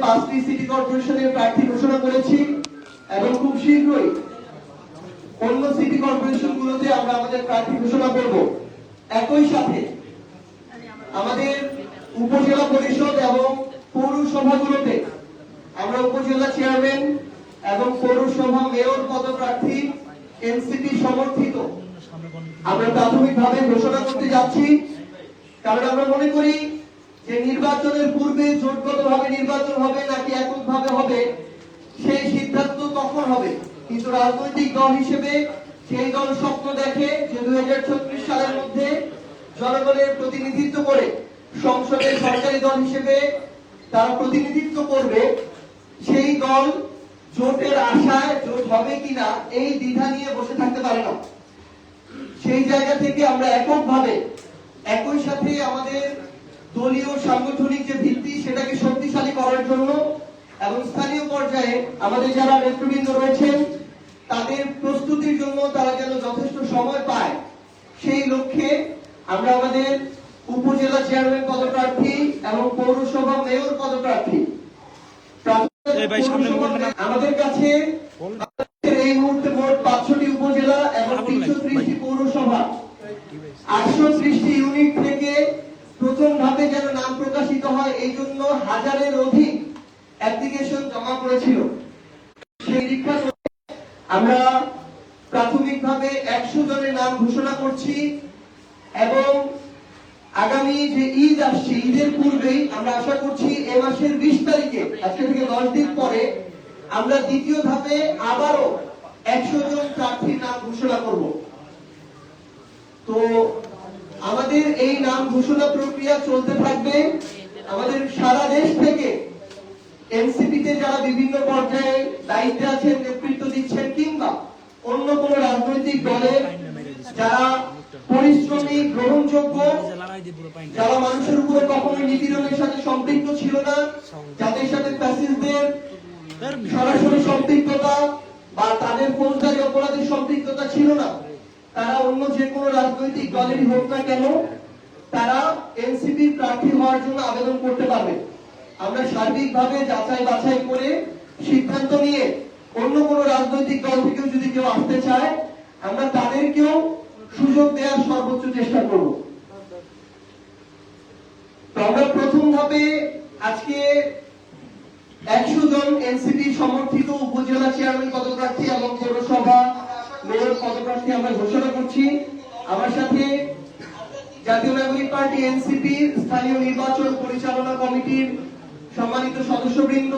5টি সিটি কর্পোরেশনের প্রার্থী ঘোষণা করেছি এবং খুব শীঘ্রই অন্য সিটি কর্পোরেশনগুলোতে আমরা আমাদের প্রার্থী ঘোষণা করব। একই সাথে আমাদের উপজেলা পরিষদ এবং পৌরসভাগুলোতে আমরা উপজেলা চেয়ারম্যান এবং পৌরসভা মেয়র পদপ্রার্থী এনসিপি সমর্থিত আমরা প্রাথমিকভাবে ঘোষণা করতে যাচ্ছি। কারণ আমরা মনে করি যে নির্বাচনের পূর্বে জোটগতভাবে নির্বাচন হবে নাকি এককভাবে হবে সেই সিদ্ধান্ত তখন হবে, কিন্তু রাজনৈতিক দল হিসেবে সেই দল স্বপ্ন দেখে যে 2036 সালের মধ্যে জনগণের প্রতিনিধিত্ব করে সংসদে সরকারি দল হিসেবে তারা প্রতিনিধিত্ব করবে। সেই দল জোটের আশায় জোট হবে কিনা এই দ্বিধা নিয়ে বসে থাকতে পারে না। সেই জায়গা থেকে আমরা এককভাবে একই সাথে আমাদের দলীয় সাংগঠনিক যে ভিত্তি সেটাকে শক্তিশালী করার জন্য এবং স্থানীয় পর্যায়ে আমাদের যারা নেতৃবৃন্দ রয়েছেন তাদের প্রস্তুতির জন্য তারা যেন যথেষ্ট সময় পায় সেই লক্ষ্যে আমরা আমাদের উপজেলা চেয়ারম্যান পদপ্রার্থী এবং পৌরসভা মেয়র পদপ্রার্থী আমাদের কাছে এই মুহূর্তে মোট 500টি উপজেলা এবং 330টি পৌরসভা 830টি ইউনিট থেকে প্রথম ধাপে যেন নাম প্রকাশিত হয় এই জন্য হাজারের অধিক অ্যাপ্লিকেশন জমা করেছিল। সেই পরীক্ষা আমরা প্রাথমিকভাবে 100 জনের নাম ঘোষণা করছি এবং আগামী যে ঈদ আসছে ঈদের পূর্বেই আমরা আশা করছি এই মাসের 20 তারিখে আজকে থেকে 10 দিন পরে আমরা দ্বিতীয় ধাপে আবারও 100 জন প্রার্থীর নাম ঘোষণা করব। তো আমাদের এই নাম ঘোষণা প্রক্রিয়া চলতে থাকবে। আমাদের সারা দেশ থেকে এনসিপিতে যারা বিভিন্ন পর্যায়ে দায়িত্বে আছেন নেতৃত্ব দিচ্ছেন কিংবা অন্য কোন রাজনৈতিক দলের যারা পরিশ্রমী গ্রহণযোগ্য যারা মানুষের উপরে কখনো নিপীড়নের সাথে সম্পৃক্ত ছিল না, যাদের সাথে ফ্যাসিস্টদের সরাসরি সম্পৃক্ততা বা তাদের ফৌজদারি অপরাধের সম্পৃক্ততা ছিল না, তারা অন্য যে কোনো রাজনৈতিক দলেরই হোক না কেন তারা এনসিপির প্রার্থী হওয়ার জন্য আবেদন করতে পারবে। আমরা সার্বিকভাবে যাচাই বাছাই করে সিদ্ধান্ত নিয়ে অন্য কোন রাজনৈতিক দল থেকেও যদি কেউ আসতে চায় আমরা তাদেরকেও সুযোগ দেওয়ার সর্বোচ্চ চেষ্টা করব। তো আমরা প্রথম ধাপে আজকে 100 জন এনসিপি সমর্থিত উপজেলা চেয়ারম্যান পদপ্রার্থী এবং পৌরসভা মেয়র পদপ্রার্থী আমরা ঘোষণা করছি। আমার সাথে জাতীয় নাগরিক পার্টি এনসিপি স্থানীয় নির্বাচন পরিচালনা কমিটির সম্মানিত সদস্যবৃন্দ